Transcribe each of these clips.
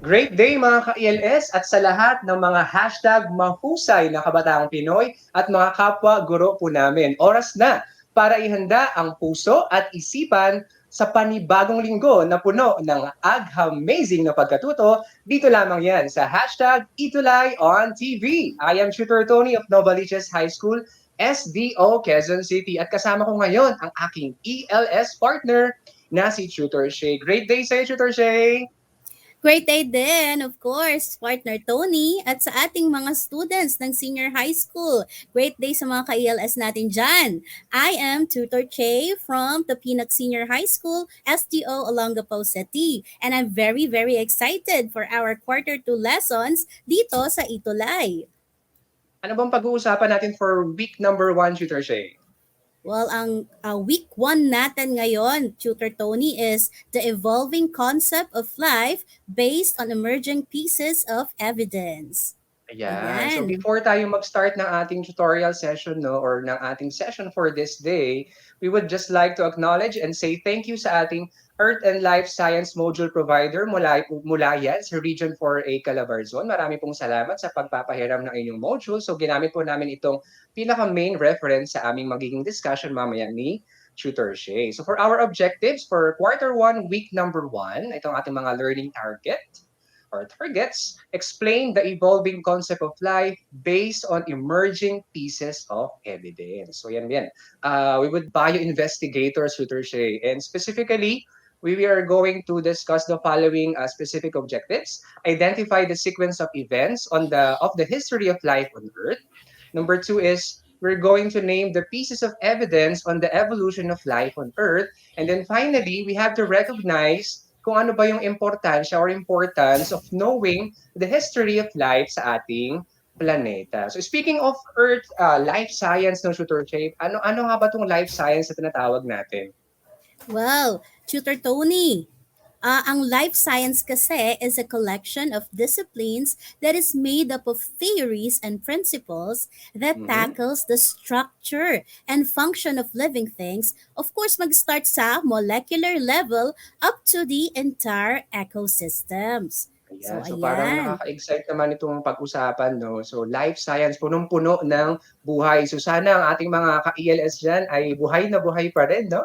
Great day mga ka-ELS at sa lahat ng mga hashtag mahusay na kabataang Pinoy at mga kapwa guro po namin. Oras na para ihanda ang puso at isipan sa panibagong linggo na puno ng amazing na pagkatuto. Dito lamang yan sa hashtag Itulay on TV. I am Tutor Tony of Novaliches High School, SDO Quezon City. At kasama ko ngayon ang aking ELS partner na si Tutor Shay. Great day sa'yo, Tutor Shay! Great day din, of course, partner Tony at sa ating mga students ng senior high school. Great day sa mga ka-ELS natin dyan. I am Tutor Che from the Pinag Senior High School, SDO Olongapo City. And I'm very, very excited for our quarter 2 lessons dito sa Itulay. Ano bang pag-uusapan natin for week number 1, Tutor Shay? Well, ang week 1 natin ngayon, Tutor Tony, is the evolving concept of life based on emerging pieces of evidence. Ayan. So Ayan. before tayo mag-start ng ating tutorial session, no, or ng ating session for this day, we would just like to acknowledge and say thank you sa ating Earth and Life Science Module Provider mula yan sa Region 4A Calabarzon. Marami pong salamat sa pagpapahiram ng inyong module. So ginamit po namin itong pinaka-main reference sa aming magiging discussion mamaya ni Tutor Shay. So for our objectives for quarter 1, week number 1, itong ating mga learning target or targets, explain the evolving concept of life based on emerging pieces of evidence. So yan. We would bio-investigators, Tutor Shay. And specifically, we are going to discuss the following specific objectives. Identify the sequence of events of the history of life on Earth. Number 2 is we're going to name the pieces of evidence on the evolution of life on Earth. And then finally, we have to recognize kung ano ba yung importansya or importance of knowing the history of life sa ating planeta. So speaking of Earth, life science, no, Tutor Shape, ano nga ba itong life science na tinatawag natin? Well, Tutor Tony, ang life science kasi is a collection of disciplines that is made up of theories and principles that Mhm. tackles the structure and function of living things. Of course, mag-start sa molecular level up to the entire ecosystems. Ayan. So, So parang ayan. nakaka-excite naman itong pag-usapan, no? So life science, punong-puno ng buhay. So sana ang ating mga ka-ELS dyan ay buhay na buhay pa rin, no?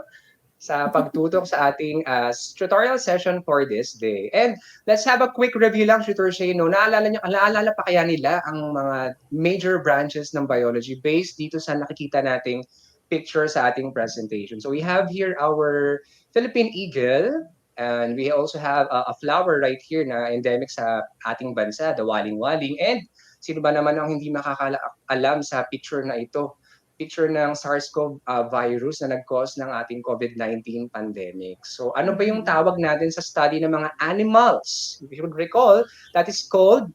Sa pagtutok sa ating tutorial session for this day. And let's have a quick review lang, Tutor Shay, no? Naalala pa kaya nila ang mga major branches ng biology based dito sa nakikita nating picture sa ating presentation. So we have here our Philippine eagle, and we also have a flower right here na endemic sa ating bansa, the waling-waling. And sino ba naman ang hindi makakaalam sa picture na ito? Picture ng SARS-CoV virus na nag-cause ng ating COVID-19 pandemic. So ano ba yung Mhm. tawag natin sa study ng mga animals? If you would recall, that is called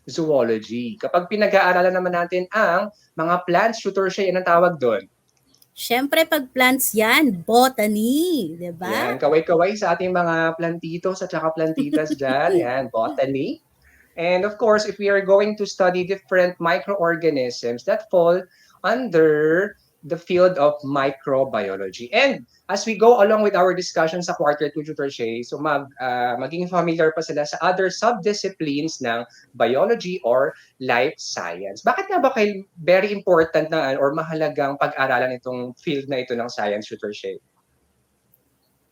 zoology. Kapag pinag-aaralan naman natin ang mga plants, Tutor Shay, anong tawag doon? Siyempre, pag plants yan, botany, di ba? Yan, kaway-kaway sa ating mga plantitos at saka plantitas dyan. Yan, botany. And of course, if we are going to study different microorganisms that fall under the field of microbiology. And as we go along with our discussion sa quarter 2, Tutor Shay, so maging familiar pa sila sa other subdisciplines ng biology or life science. Bakit nga ba very important na or mahalagang pag-aralan itong field na ito ng science, Tutor Shay?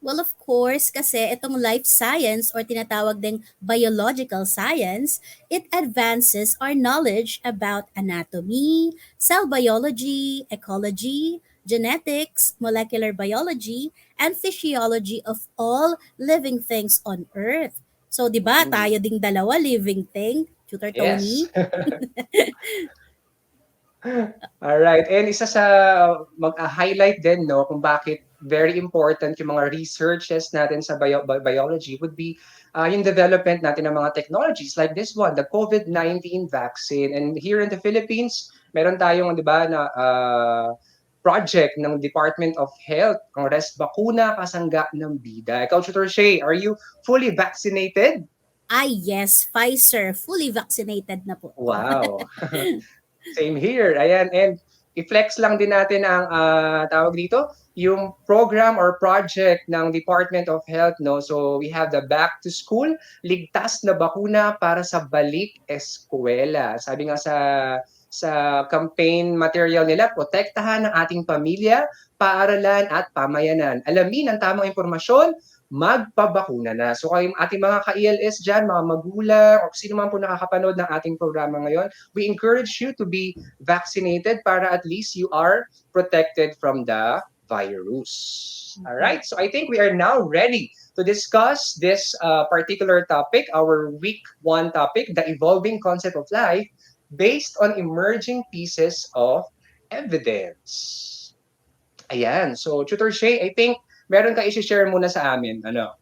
Well, of course, kasi itong life science or tinatawag ding biological science, it advances our knowledge about anatomy, cell biology, ecology, genetics, molecular biology, and physiology of all living things on Earth. So, di ba, Mm. tayo ding dalawa living thing, Tutor Yes. Tony? Alright, and isa sa mag-highlight din, no, kung bakit very important yung mga researches natin sa biology would be yung development natin ng mga technologies like this one, the COVID-19 vaccine. And here in the Philippines, meron tayong, di ba, na project ng Department of Health, ang Rest Bakuna Kasangga ng Bida. Ikaw, Tutor Shay, are you fully vaccinated? Ay, yes, Pfizer, fully vaccinated na po ako. Wow. Same here. Ayan. And i-flex lang din natin ang tawag dito, yung program or project ng Department of Health, no? So we have the Back to School, ligtas na bakuna para sa balik eskwela. Sabi nga sa campaign material nila, protektahan ng ating pamilya, paaralan at pamayanan. Alamin ang tamang impormasyon, magpabakuna na. So kayong ating mga ka-ELS dyan, mga magulang, o sino man po nakakapanood ng ating programa ngayon, we encourage you to be vaccinated para at least you are protected from the virus. All right, so I think we are now ready to discuss this particular topic, our week one topic, the evolving concept of life based on emerging pieces of evidence. Ayan, so Tutor Shay, I think meron ka i-share muna sa amin. Ano?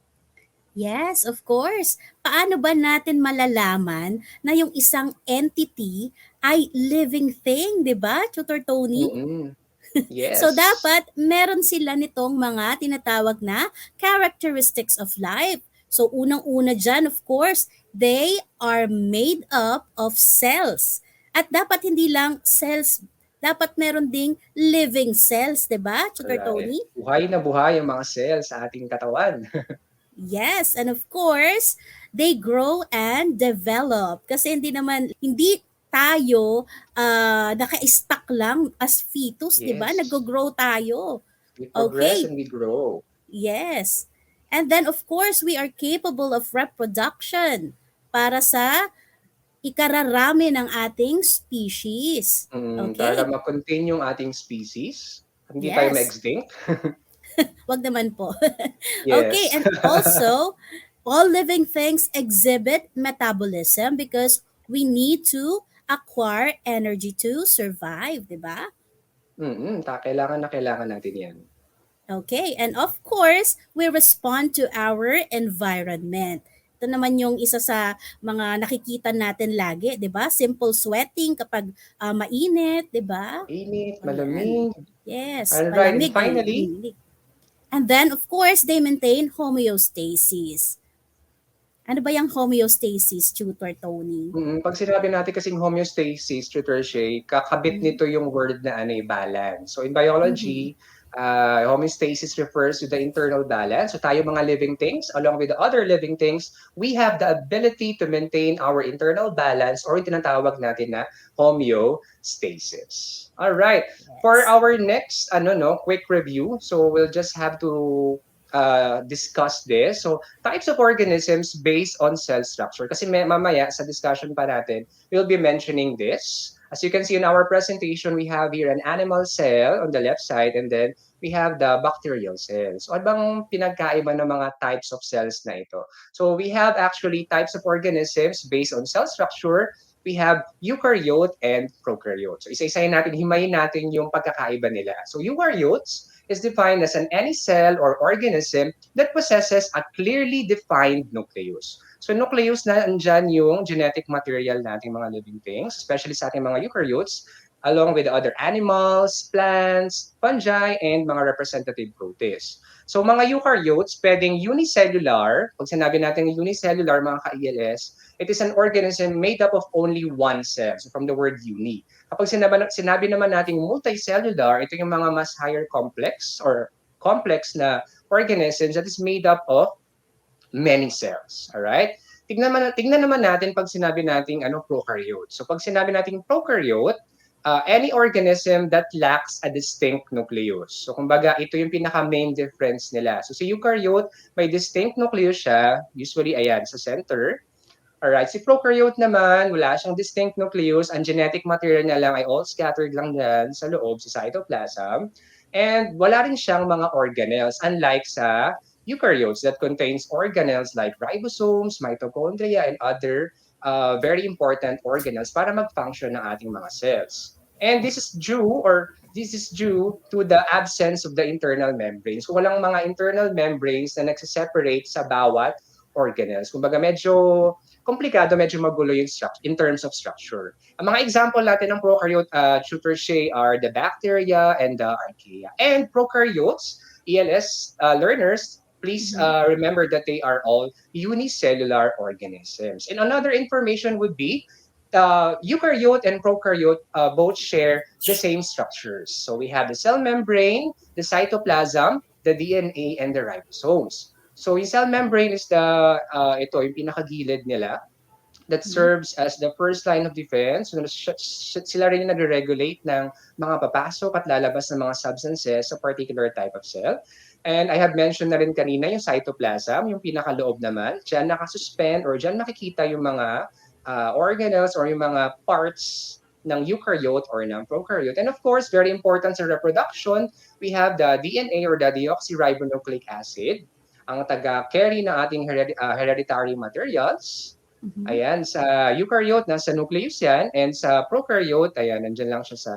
Yes, of course. Paano ba natin malalaman na yung isang entity ay living thing, 'di ba, Tutor Tony? Mm-mm. So Yes. dapat meron sila nitong mga tinatawag na characteristics of life. So unang-una dyan, of course, they are made up of cells. At dapat hindi lang cells, dapat meron ding living cells, 'di ba, Tutor Right. Tony? Buhay na buhay ang mga cells sa ating katawan. Yes, and of course, they grow and develop. Kasi hindi tayo naka-stuck lang as fetus, di ba? Yes. Nag-grow tayo. We progress Okay, and we grow. yes. And then of course, we are capable of reproduction para sa ikararami ng ating species. Para Okay? ma-contain yung ating species, hindi tayo Yes. ma-extinct. Wag naman po. Okay, Yes. and also all living things exhibit metabolism because we need to acquire energy to survive, di ba? Kailangan na kailangan natin yan. Okay, and of course, we respond to our environment. Ito naman yung isa sa mga nakikita natin lagi, 'di ba? Simple sweating kapag mainit, 'di ba? Mainit, O yan. malamig. Yes, All right, and malamig, finally, init. And then, of course, they maintain homeostasis. Ano ba yung homeostasis, Tutor Tony? pag sinabi natin kasing homeostasis, Tutor Shay, kakabit Mhm. nito yung word na balance. So in Mhm. biology, homeostasis refers to the internal balance. So tayo mga living things, along with the other living things, we have the ability to maintain our internal balance or yung tinatawag natin na homeostasis. All right. For Yes. our next quick review, so we'll just have to discuss this. So types of organisms based on cell structure. Kasi mamaya sa discussion pa natin, we'll be mentioning this. As you can see in our presentation, we have here an animal cell on the left side and then we have the bacterial cells. So ano bang pinagkaiba ng mga types of cells na ito? So we have actually types of organisms based on cell structure. We have eukaryote and prokaryote. So isa-isahin natin, himayin natin yung pagkakaiba nila. So eukaryotes is defined as any cell or organism that possesses a clearly defined nucleus. So nucleus na andyan yung genetic material nating mga living things, especially sa ating mga eukaryotes, along with other animals, plants, fungi, and mga representative protists. So mga eukaryotes, pwedeng unicellular. Pag sinabi natin unicellular, mga ka-ELS, it is an organism made up of only one cell. So from the word uni. Kapag sinabi naman nating multicellular, ito yung mga mas higher complex or complex na organisms that is made up of many cells. All right? Tignan naman natin pag sinabi nating prokaryote. So pag sinabi nating prokaryote, any organism that lacks a distinct nucleus. So kumbaga, ito yung pinaka-main difference nila. So si eukaryote, may distinct nucleus siya, usually ayan, sa center. Alright, si prokaryote naman, wala siyang distinct nucleus. Ang genetic material niya lang ay all scattered lang dyan sa loob, sa cytoplasm. And wala rin siyang mga organelles, unlike sa eukaryotes that contains organelles like ribosomes, mitochondria, and other very important organelles para mag-function ng ating mga cells. And this is due to the absence of the internal membranes. Kung walang mga internal membranes na nagsiseparate sa bawat organelles. Kumbaga medyo komplikado, medyo magulo yung in terms of structure. Ang mga example natin ng prokaryote, Tutor Shay, are the bacteria and the archaea. And prokaryotes, ELS learners, please Mhm. remember that they are all unicellular organisms. And another information would be, eukaryote and prokaryote both share the same structures. So we have the cell membrane, the cytoplasm, the DNA, and the ribosomes. So yung cell membrane is ito, yung pinakagilid nila that Mhm. serves as the first line of defense. So, sila rin yung nagre-regulate ng mga papasok at lalabas ng mga substances sa particular type of cell. And I have mentioned na rin kanina yung cytoplasm, yung pinakaloob naman. Diyan nakasuspend or diyan makikita yung mga organelles or yung mga parts ng eukaryote or ng prokaryote. And of course, very important sa reproduction, we have the DNA or the deoxyribonucleic acid, ang taga-carry ng ating hereditary materials. Mhm. Ayan, sa eukaryote, nasa nucleus yan. And sa prokaryote, ayan, nandyan lang siya sa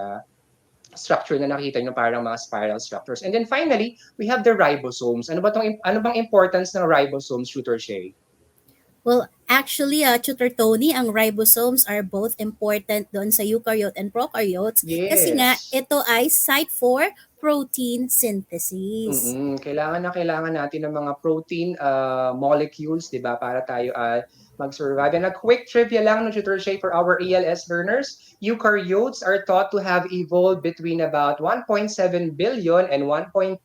structure na nakita nyo, parang mga spiral structures. And then finally, we have the ribosomes. Ano bang importance ng ribosomes, Shooter Shay? Well, actually, Tutor Tony, ang ribosomes are both important doon sa eukaryote and prokaryotes kasi nga Yes. ito ay site for protein synthesis. Kailangan na kailangan natin ng mga protein molecules, 'di ba, para tayo mag-survive. And a quick trivia lang, no, Tutor Shay, for our ELS learners, eukaryotes are thought to have evolved between about 1.7 billion and 1.9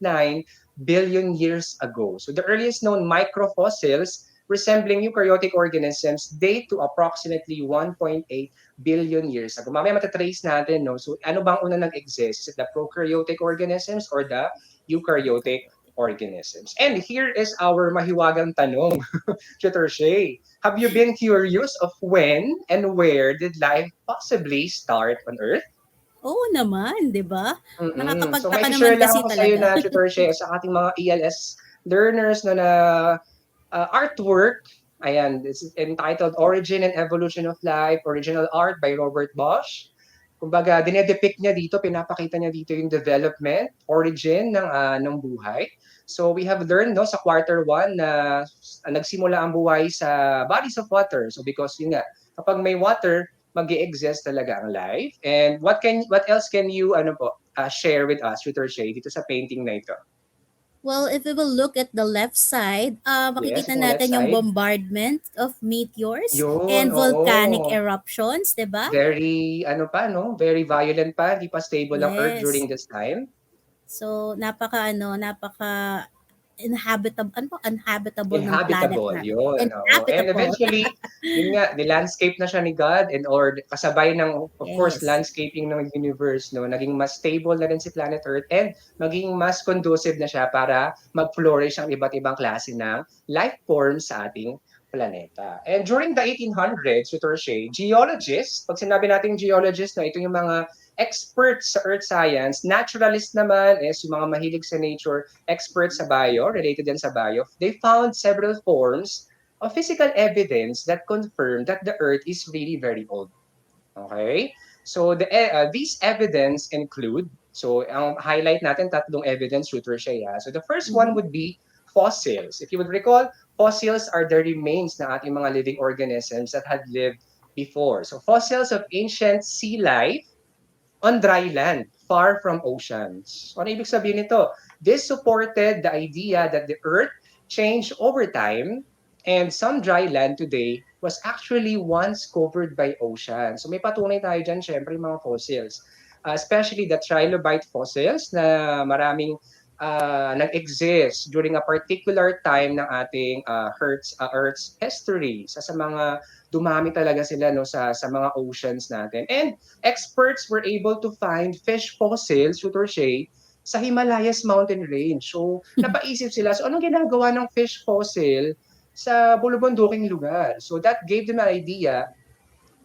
billion years ago. So the earliest known microfossils resembling eukaryotic organisms date to approximately 1.8 billion years ago. Mamaya matatrace natin, no? So ano bang una nag-exist? Is it the prokaryotic organisms or the eukaryotic organisms? And here is our mahiwagang tanong, Tutor Shay. Have you been curious of when and where did life possibly start on Earth? Oo naman, 'di ba? So Nakakapagtaka may naman share lang kasi ako sa iyo talaga. na, Tutor Shay, sa ating mga ELS learners na artwork. Ayan, this is entitled Origin and Evolution of Life, original art by Robert Bosch. Kumbaga, dinedepict niya dito, pinapakita niya dito yung development, origin ng buhay. So we have learned, no, sa quarter 1 na nagsimula ang buhay sa bodies of water. So because yun nga, kapag may water, mag-exist talaga ang life. And what else can you share with us, Tutor Shay, dito sa painting na ito? Well, if we will look at the left side, Yes, makikita itong left natin yung side. bombardment of meteors Yun, and volcanic oo. eruptions, 'di ba? Very ano pa 'no, very violent pa, hindi pa stable ang Earth Yes. during this time. So, napaka uninhabitable ng planet Inhabitable, natin. yun, oo. And Inhabitable. eventually, yun nga, nilandscape na siya ni God and or kasabay ng, of course, Yes. landscaping ng universe, no, naging mas stable na rin si planet Earth and maging mas conducive na siya para mag-flourish ang iba't ibang klase ng life forms sa ating planeta. And during the 1800s, Tutor Shay, geologists, pag sinabi nating geologists, no, ito yung mga experts sa earth science. Naturalist naman is yung mga mahilig sa nature, experts sa bio, related din sa bio. They found several forms of physical evidence that confirm that the earth is really very old. Okay? So these evidence include, so ang highlight natin tatlong evidence, Shooter siya. So the first one Mhm. would be fossils. If you would recall, fossils are the remains ng ating mga living organisms that had lived before. So fossils of ancient sea life on dry land, far from oceans. So, ano ibig sabihin nito? This supported the idea that the Earth changed over time and some dry land today was actually once covered by ocean. So may patunay tayo dyan, syempre, mga fossils. Especially the trilobite fossils na maraming nag-exist during a particular time ng ating Earth's history. Sa mga dumami talaga sila no sa mga oceans natin. And experts were able to find fish fossils, Tutor Shay, sa Himalayas mountain range. So, napaisip sila, so anong ginagawa ng fish fossil sa bulubunduking lugar? So, that gave them an idea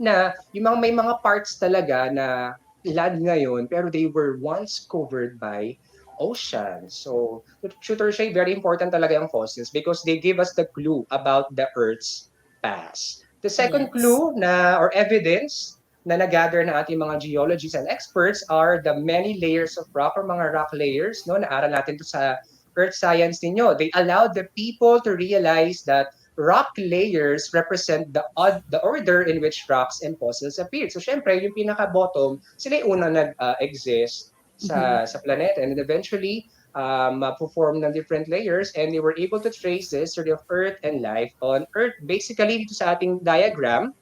na yung may mga parts talaga na land ngayon, pero they were once covered by ocean. So, Tutor Shay, very important talaga yung fossils because they give us the clue about the Earth's past. The second Yes. clue or evidence na nag-gather na ating mga geologists and experts are the many layers of rock or mga rock layers. No? Naaral natin to sa Earth Science ninyo. They allowed the people to realize that rock layers represent the order in which rocks and fossils appeared. So syempre, yung pinaka-bottom, sila yung unang nag-exist Mhm. sa planet. And eventually, perform ng different layers and they were able to trace the history of Earth and life on Earth. Basically, dito sa ating diagram,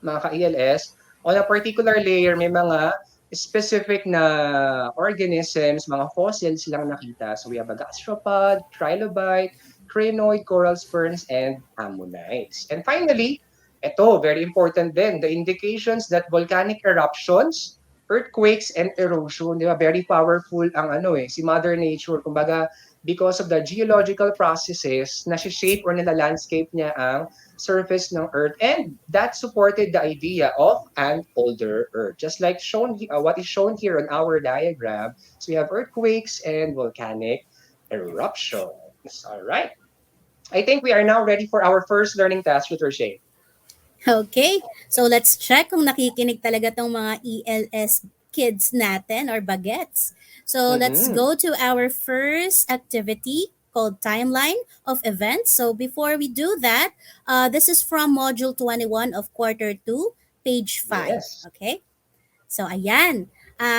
mga ka-ELS, on a particular layer, may mga specific na organisms, mga fossils silang nakita. So we have a gastropod, trilobite, crinoid, coral ferns, and ammonites. And finally, ito, very important din, the indications that volcanic eruptions, earthquakes, and erosion, di ba? Very powerful ang si Mother Nature. Kumbaga, because of the geological processes, nasi-shape or nila-landscape niya ang surface ng Earth, and that supported the idea of an older Earth. Just like what is shown here on our diagram, so we have earthquakes and volcanic eruptions. All right. I think we are now ready for our first learning task with Roche. Okay, so let's check kung nakikinig talaga tong mga ELS kids natin or bagets. So let's Mm-hmm. go to our first activity called Timeline of Events. So before we do that, this is from Module 21 of Quarter 2, page 5. Yes. Okay? So ayan,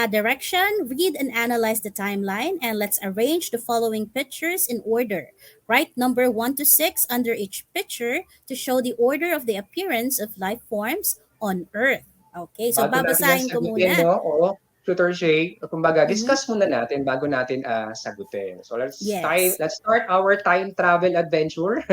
direction, read and analyze the timeline, and let's arrange the following pictures in order. Write number 1 to 6 under each picture to show the order of the appearance of life forms on Earth. Okay, so Bago natin yan babasahin ko sagutin, muna. no? Oo. Tutor Shay, kumbaga, Mhm. discuss muna natin bago natin sagutin. So Yes. let's start our time travel adventure.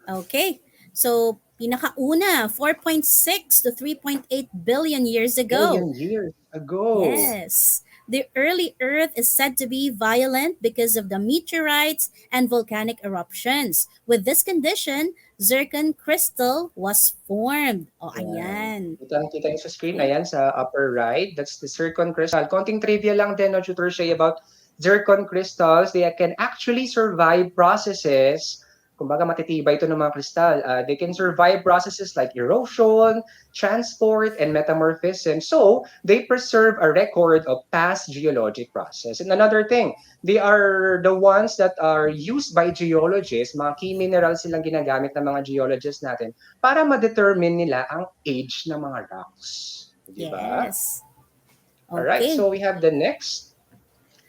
Okay. So, pinakauna, 4.6 to 3.8 billion years ago. Billion years ago. Yes. The early Earth is said to be violent because of the meteorites and volcanic eruptions. With this condition, zircon crystal was formed. Oh, Ayan. ayan. Kitang-kita niyo sa screen, Okay. ayan, sa upper right. That's the zircon crystal. Konting trivia lang din, no, Tutor Shay, about zircon crystals. They can actually survive processes. Kumbaga, matitibay ito ng mga kristal. They can survive processes like erosion, transport, and metamorphism. So, they preserve a record of past geologic process. And another thing, they are the ones that are used by geologists, mga key minerals silang ginagamit ng mga geologists natin para ma-determine nila ang age ng mga rocks. Di ba? Yes. Alright, Okay. so we have the next.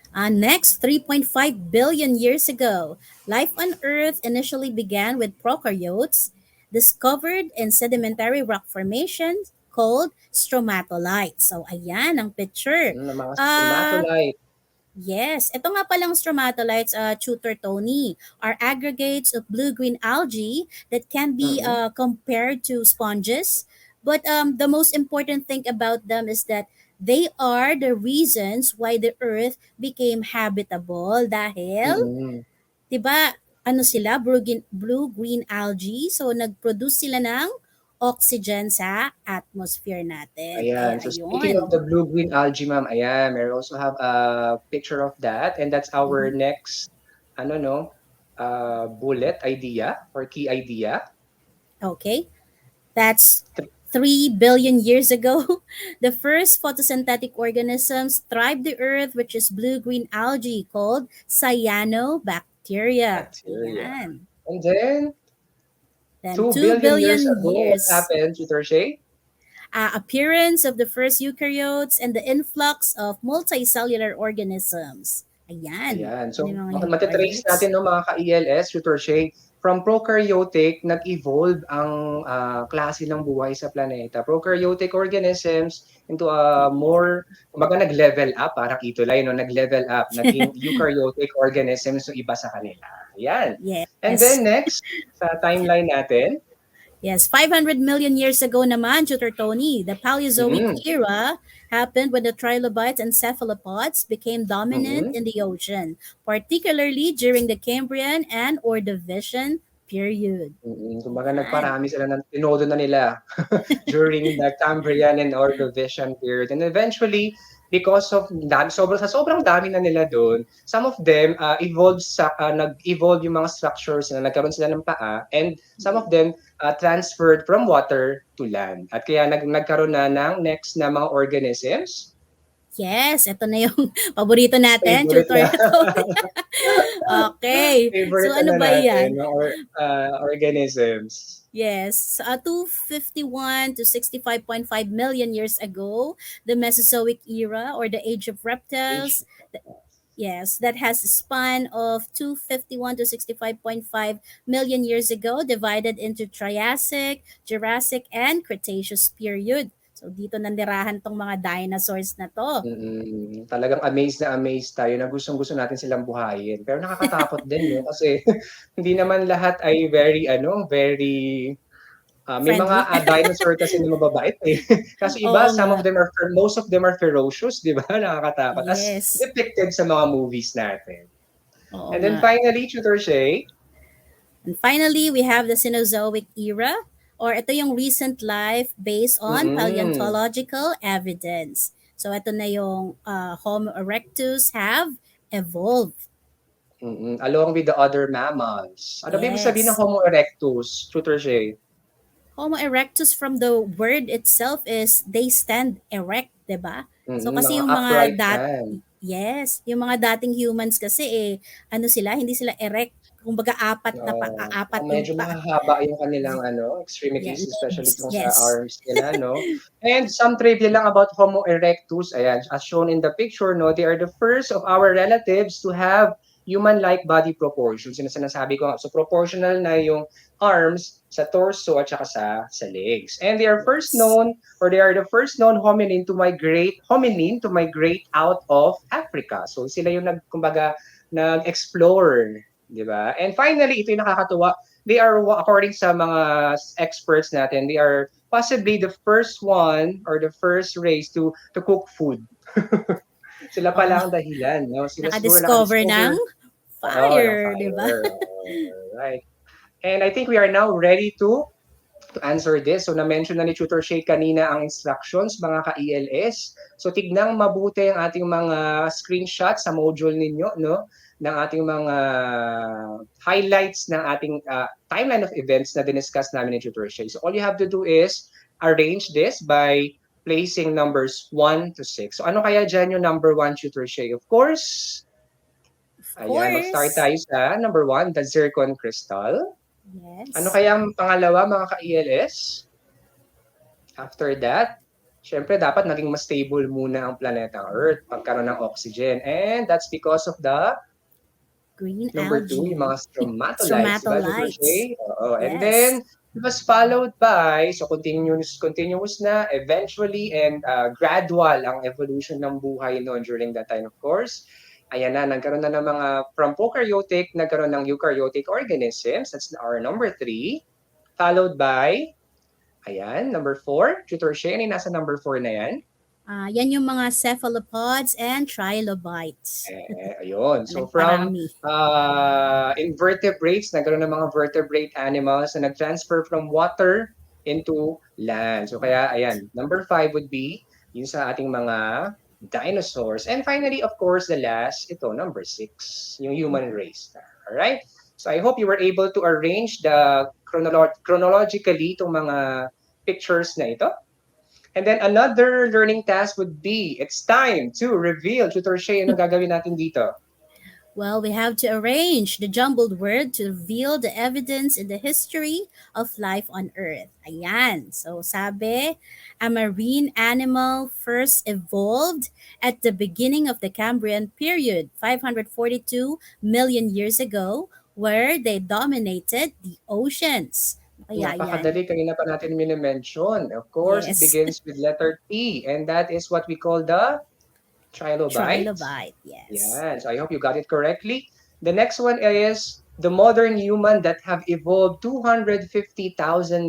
Next, 3.5 billion years ago, life on Earth initially began with prokaryotes discovered in sedimentary rock formations called stromatolites. So, ayan ang picture. Ng mga Uh, stromatolite. yes, ito nga palang stromatolites, Tutor Tony, are aggregates of blue-green algae that can be Mm-hmm. compared to sponges. But the most important thing about them is that they are the reasons why the Earth became habitable dahil, Mm-hmm. 'di ba, ano sila, blue-green algae, so nag-produce sila ng oxygen sa atmosphere natin. Ayan. Kaya So speaking of ayun. the blue-green algae, ma'am, ayan, we also have a picture of that, and that's our Mhm. next, ano no, bullet idea or key idea. Okay. That's 3 billion years ago. The first photosynthetic organisms thrived the earth, which is blue green algae called cyanobacteria. Bacteria. Ayan. And then, Then 2 2 billion years billion ago, what years. happened, Tutor Shay? Appearance of the first eukaryotes and the influx of multicellular organisms. Ayan. Ayan. Ano So, yung mga matatrace eukaryotes? natin no, mga ka-ELS, Tutor Shay, from prokaryotic, nag-evolve ang klase ng buhay sa planeta. Prokaryotic organisms into a more, kumbaga nag-level up, parang itulay, no? Nag-level up, naging eukaryotic organisms yung iba sa kanila. Ayan. And Yes. then next, sa timeline natin, Yes, 500 million years ago naman, Tutor Tony, the Paleozoic mm, era happened when the trilobites and cephalopods became dominant mm, in the ocean, particularly during the Cambrian and Ordovician period. kumbaga Yan. nagparami sila ng tinodo na nila during the Cambrian and Ordovician period. And eventually, because of sobrang dami na nila doon, some of them nag-evolve yung mga structures na nagkaroon sila ng paa, and some of them transferred from water to land. At kaya nagkaroon na ng next na mga organisms. Yes, ito na yung paborito natin, Favorite Tutor na. Tony. Okay, so Favorite ano na ba natin, yan? no? Or organisms. Yes, 251 to 65.5 million years ago, the Mesozoic era or the age of Age. reptiles. Yes, that has a span of 251 to 65.5 million years ago, divided into Triassic, Jurassic, and Cretaceous period. So dito nandirahan tong mga dinosaurs na to. Talagang amazed tayo na gustong-gusto natin silang buhayin. Pero nakakatakot din 'no, kasi hindi naman lahat ay very ano, very, may mga, Friendly. dinosaur kasi na mababait, eh. Kaso iba, Oo some nga. of them are most of them are ferocious, 'di ba? Nakakatakot as Yes. depicted sa mga movies natin. Oo And then nga. finally, Tutor Shay. And finally, we have the Cenozoic era, or ito yung recent life based on Mm, paleontological evidence. So ito na yung Homo erectus have evolved. along with the other mammals. Ano ba ibig sabihin ng Yes. Homo erectus, Tutor Shay? Homo erectus from the word itself is they stand erect, 'di ba? So kasi Mga yung mga upright man. yes, yung mga dating humans kasi ano sila, hindi sila erect. Kumbaga apat yung Medyo pa. mahahaba yung kanilang ano, Yeah, extremities, especially legs. itong sa Yes. arms nila, no? And some trivia lang about Homo erectus, ayan, as shown in the picture, no, they are the first of our relatives to have human-like body proportions. Yung sinasabi ko, so proportional na yung arms sa torso at saka sa legs. And they are first Yes. known, or they are the first known hominin to migrate out of Africa. So sila yung kumbaga, nag-explore, 'di ba? And finally, ito yung nakakatuwa. They are, according sa mga experts natin, they are possibly the first one or the first race to cook food. Sila Oh, pala ang dahilan, no? Sila siguro naka-discover ng naka-discover, oo, ng fire, 'di ba? fire. Right. And I think we are now ready to answer this. So na-mention na ni Tutor Shay kanina ang instructions, mga ka-ELS. So tignang mabuti ang ating mga screenshots sa module ninyo, no? Ng ating mga highlights ng ating timeline of events na diniscuss namin ni Tutor Shay. So all you have to do is arrange this by placing numbers 1 to 6. So ano kaya dyan yung number 1, Tutor Shay? Of course, Of ayan, mag-start course. tayo sa number 1, the zircon crystal. Ano Yes. kaya ang pangalawa, mga ka-ELS? After that, syempre dapat naging mas stable muna ang planetang Earth, pagkaroon ng oxygen. And that's because of the Green number 2, yung algae. mga stromatolites, di ba, Tutor Stromatolites. Shay? Oo. And Yes. then, it was followed by, so continuous na, eventually, and gradual ang evolution ng buhay noon during that time, of course. Ayan na, nagkaroon na ng mga, from prokaryotic, nagkaroon ng eukaryotic organisms. That's our number 3. Followed by, ayan, number 4. Tutor Shay, ano yung nasa number 4 na yan? Yan yung mga cephalopods and trilobites. Ayun. So from Nagparami. invertebrates, nagkaroon ng mga vertebrate animals na nag-transfer from water into land. So kaya ayan, number 5 would be yung sa ating mga dinosaurs. And finally, of course, the last, ito, number 6, yung human race. Alright? So I hope you were able to arrange the chronologically itong mga pictures na ito. And then another learning task would be, it's time to reveal, Tutor Shay, anong gagawin natin dito? Well, we have to arrange the jumbled word to reveal the evidence in the history of life on Earth. Ayan. So sabi, a marine animal first evolved at the beginning of the Cambrian period, 542 million years ago, where they dominated the oceans. Kaya yan. Napakadali, kanina pa natin mini-mention. Of course, it Yes. begins with letter T, and that is what we call the trilobite. Trilobite. Yes. Yan. So I hope you got it correctly. The next one is the modern human that have evolved 250,000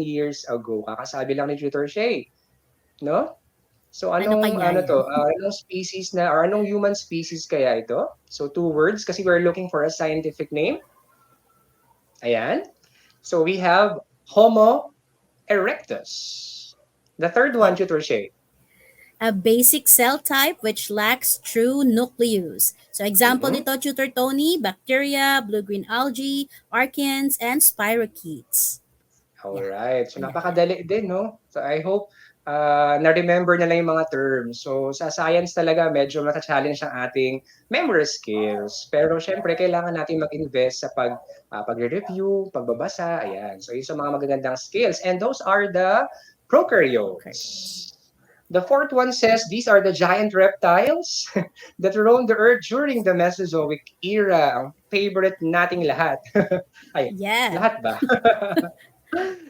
years ago. Kakasabi lang ni Tutor Shay, no? So Ano kaya ano yan? to, anong species na, or anong human species kaya ito? So 2 words kasi we're looking for a scientific name. Ayan. So we have Homo erectus. The third one, Tutor Shay. A basic cell type which lacks true nucleus. So example Mhm. nito, Tutor Tony, bacteria, blue-green algae, archeans, and spirochetes. Yan. Alright. So Ayan. napakadali din, no? So I hope na-remember na lang yung mga terms. So sa science talaga, medyo mata-challenge ang ating memory skills. Pero syempre, kailangan natin mag-invest sa pag-review, pagbabasa, ayan. So yun sa mga magagandang skills. And those are the Okay. prokaryotes. The fourth one says these are the giant reptiles that roamed the earth during the Mesozoic era. Ang favorite nating lahat. Ay, Yeah. lahat ba?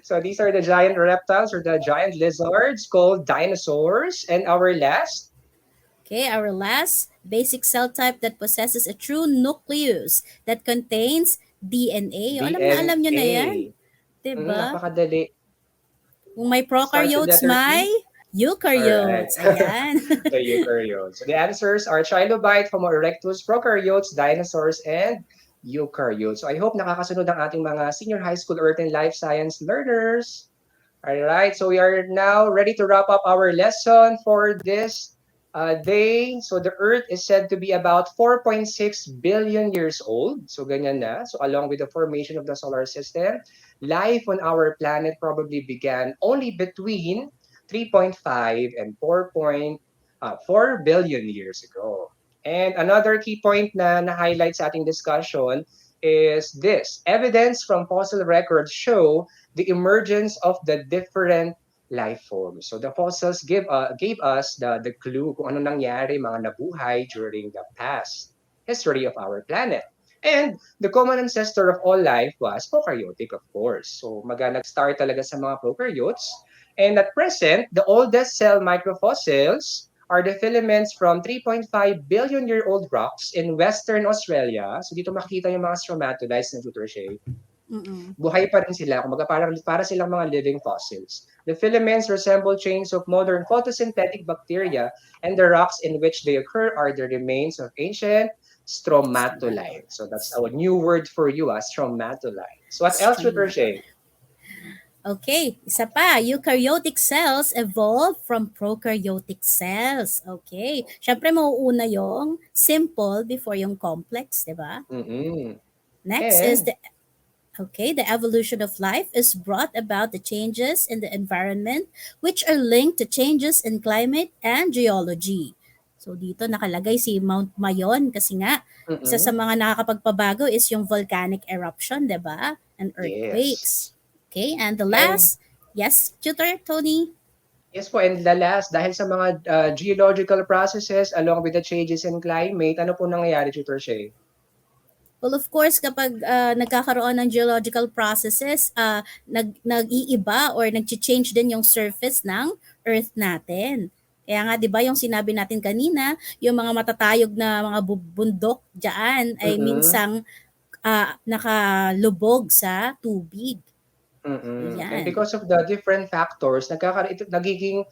So these are the giant reptiles or the giant lizards called dinosaurs. And our last, Okay, our last basic cell type that possesses a true nucleus that contains DNA. O, alam nyo na yan. DNA. Diba? Napakadali. Kung may Starts with prokaryotes, letter E. may All right. eukaryotes. Ayan. The eukaryotes. So the answers are trilobite, Homo erectus, prokaryotes, dinosaurs, and eukaryotes. So I hope nakakasunod ang ating mga senior high school earth and life science learners. All right. So we are now ready to wrap up our lesson for this day. So the earth is said to be about 4.6 billion years old. So ganyan na. So along with the formation of the solar system, life on our planet probably began only between 3.5 and 4 billion years ago. And another key point na highlight sa ating discussion is this. Evidence from fossil records show the emergence of the different life forms. So the fossils gave us the clue kung ano nangyari mga nabuhay during the past history of our planet. And the common ancestor of all life was prokaryotic, of course. So nag-start talaga sa mga prokaryotes. And at present, the oldest cell microfossils are the filaments from 3.5 billion year old rocks in Western Australia. So dito makikita yung mga stromatolites na Tutorche. Mm-mm. Buhay pa rin sila. Kumbaga para silang mga living fossils. The filaments resemble chains of modern photosynthetic bacteria, and the rocks in which they occur are the remains of ancient stromatolites. So that's a new word for you, stromatolites. What else, Tutorche? Okay, isa pa, eukaryotic cells evolved from prokaryotic cells. Okay, syempre mauuna yung simple before yung complex, di ba? Mm-mm. Next is And the evolution of life is brought about the changes in the environment which are linked to changes in climate and geology. So dito nakalagay si Mount Mayon kasi nga isa sa mm-mm. mga nakakapagpabago is yung volcanic eruption, 'di ba? And Yes. earthquakes. Okay, and the And last, yes, tutor Tony. yes po, and the last, dahil sa mga geological processes along with the changes in climate, ano po nangyayari, Tutor Shay? Well, of course, kapag nagkakaroon ng geological processes, nag-iiba or nag-change din yung surface ng Earth natin. Kaya nga, di ba, yung sinabi natin kanina, yung mga matatayog na mga bundok dyan ay Mm-mm. minsang nakalubog sa tubig. Mm-mm. And Yan. because of the different factors, nagiging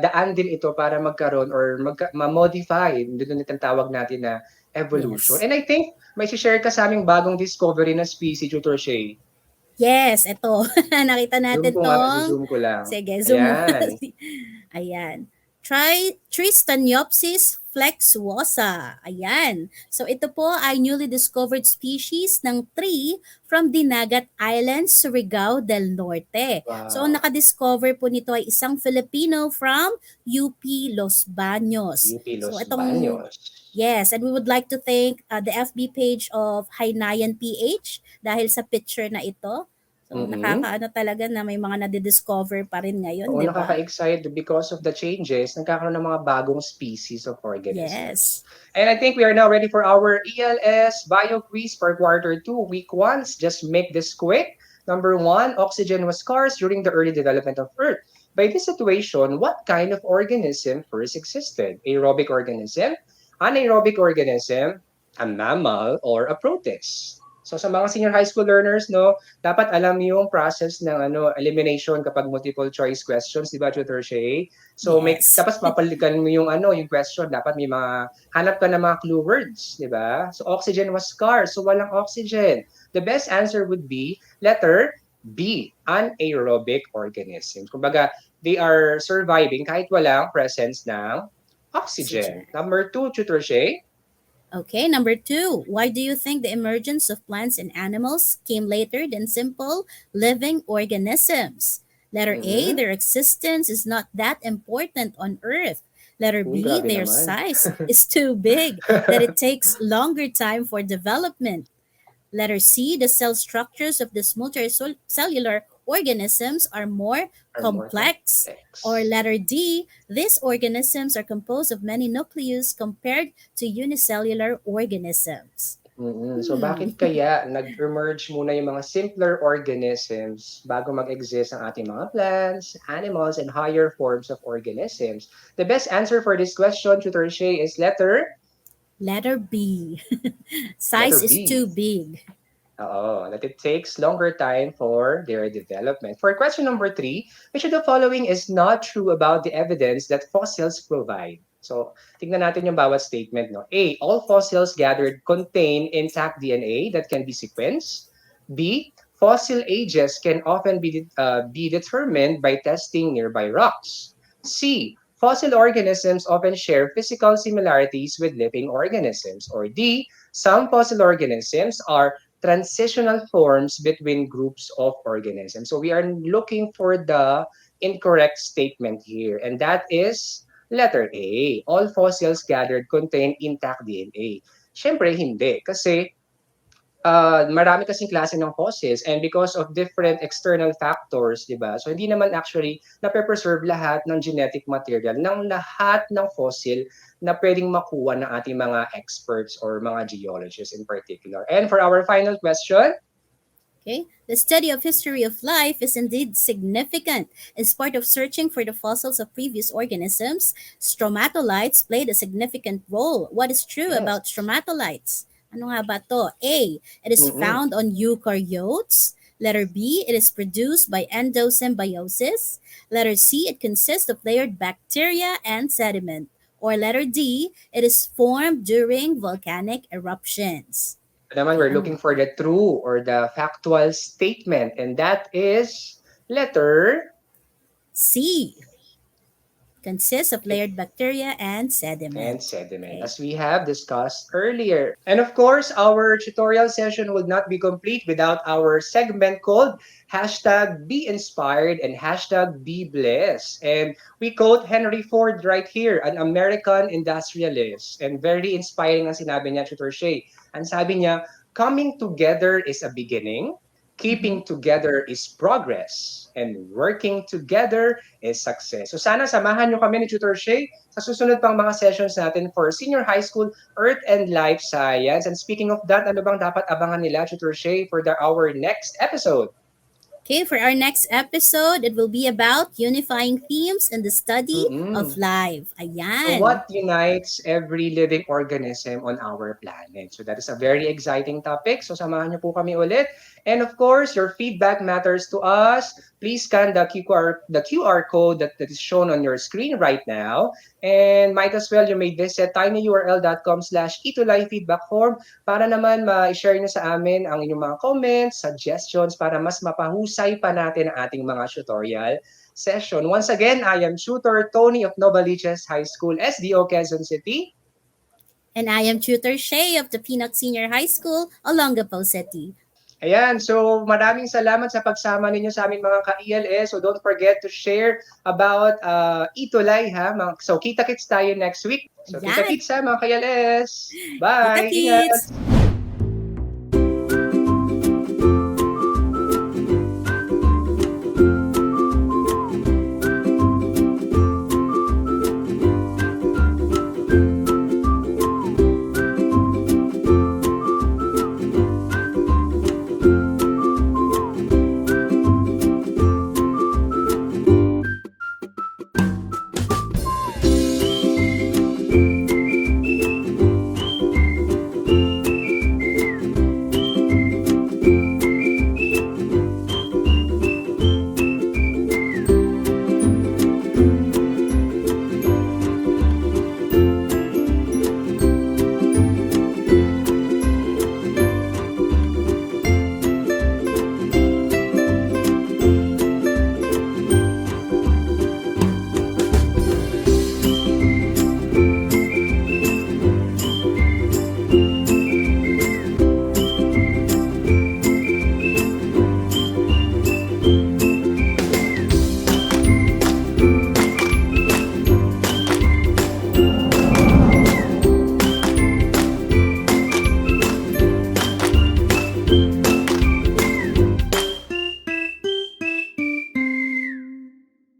daan din ito para magkaroon or ma-modify. Doon yung tawag natin na evolution. Yes. And I think may share ka sa aming bagong discovery na species, Tutor Shay. Yes, ito. Nakita Zoom natin ko nga, tong... zoom ko lang. Sige, zoom mo. Ayan. Ayan. Tristaniopsis flexuosa. Ayan. So ito po ay newly discovered species ng tree from Dinagat Island, Surigao del Norte. So ang Wow. nakadiscover po nito ay isang Filipino from UP Los Baños. UP So Los itong Baños. yes, and we would like to thank the FB page of Hainayan PH dahil sa picture na ito. So Mm-mm. nakakaano talaga na may mga nadidiscover pa rin ngayon, Oo, 'di ba? nakaka-excite because of the changes, nagkakaroon ng mga bagong species of Yes. organisms. And I think we are now ready for our ELS Bio Quiz for Quarter 2, Week 1. Just make this quick. Number 1, oxygen was scarce during the early development of Earth. By this situation, what kind of organism first existed? Aerobic organism, anaerobic organism, a mammal, or a protist? So sa mga senior high school learners, no, dapat alam yung process ng elimination kapag multiple choice questions, di ba, Tutor Shay? So Yes. tapos papalikan mo yung question, dapat may mga hanap ka ng mga clue words, di ba? So oxygen was scarce, so walang oxygen. The best answer would be letter B, anaerobic organisms. Kumbaga, they are surviving kahit walang presence ng oxygen. Oxygen. Number 2, Tutor Shay. Okay, number 2. Why do you think the emergence of plants and animals came later than simple living organisms? Letter A, Mm-hmm. their existence is not that important on Earth. Letter Uy, B, grabe their naman. size is too big that it takes longer time for development. Letter C, the cell structures of this multicellular organisms are more Are more complex. Or complex. letter D, these organisms are composed of many nucleus compared to unicellular organisms. So Hmm. bakit kaya nag-emerge muna yung mga simpler organisms bago mag-exist ang ating mga plants, animals, and higher forms of organisms? The best answer for this question, Tutor Shay, is Letter B. letter Size is too B. big. That it takes longer time for their development. For question number 3, which of the following is not true about the evidence that fossils provide? So, tingnan natin yung bawat statement. No? A, all fossils gathered contain intact DNA that can be sequenced. B, fossil ages can often be determined by testing nearby rocks. C, fossil organisms often share physical similarities with living organisms. Or D, some fossil organisms are transitional forms between groups of organisms. So we are looking for the incorrect statement here, and that is letter A. All fossils gathered contain intact DNA. Siyempre, hindi. Kasi marami kasing klase ng fossils and because of different external factors, di ba? So hindi naman actually na-preserve lahat ng genetic material ng lahat ng fossil na pwedeng makuha ng ating mga experts or mga geologists in particular. And for our final question, Okay? The study of history of life is indeed significant. As part of searching for the fossils of previous organisms, stromatolites played a significant role. What is true yes. about stromatolites? Ano nga ba to? A. It is Mm-mm. found on eukaryotes. Letter B. It is produced by endosymbiosis. Letter C. It consists of layered bacteria and sediment. Or letter D. It is formed during volcanic eruptions. Naman, we're looking Yan. for the true or the factual statement, and that is letter C. Consists of layered bacteria and and sediment. sediment, Okay. as we have discussed earlier. And of course, our tutorial session would not be complete without our segment called hashtag Be Inspired and hashtag Be Blessed. And we quote Henry Ford right here, an American industrialist. And very inspiring ang sinabi niya, Tutor Shay. Ang sabi niya, coming together is a beginning, Mhm. keeping together is progress, and working together is success. So sana samahan nyo kami ni Tutor Shay sa susunod pang mga sessions natin for Senior High School Earth and Life Science. And speaking of that, ano bang dapat abangan nila, Tutor Shay, for our next episode? Okay, for our next episode, it will be about unifying themes in the study of Mm-mm. life. So Ayan. what unites every living organism on our planet? So that is a very exciting topic. So samahan niyo po kami ulit. And of course, your feedback matters to us. Please scan the QR code that is shown on your screen right now. And might as well you may visit tinyurl.com/itulay feedback form para naman ma-share niyo sa amin ang inyong mga comments, suggestions para mas mapahusay pa natin ang ating mga tutorial session. Once again, I am Tutor Tony of Novaliches High School, SDO Quezon City. And I am Tutor Shay of the Pinoc Senior High School, Olongapo City. Ayan, so maraming salamat sa pagsama ninyo sa aming mga ka-ELS. So don't forget to share about Itulay ha. So kita-kits tayo next week. So Ayan. kita-kits ha mga ka-ELS. Kita Bye! kids! Ingat!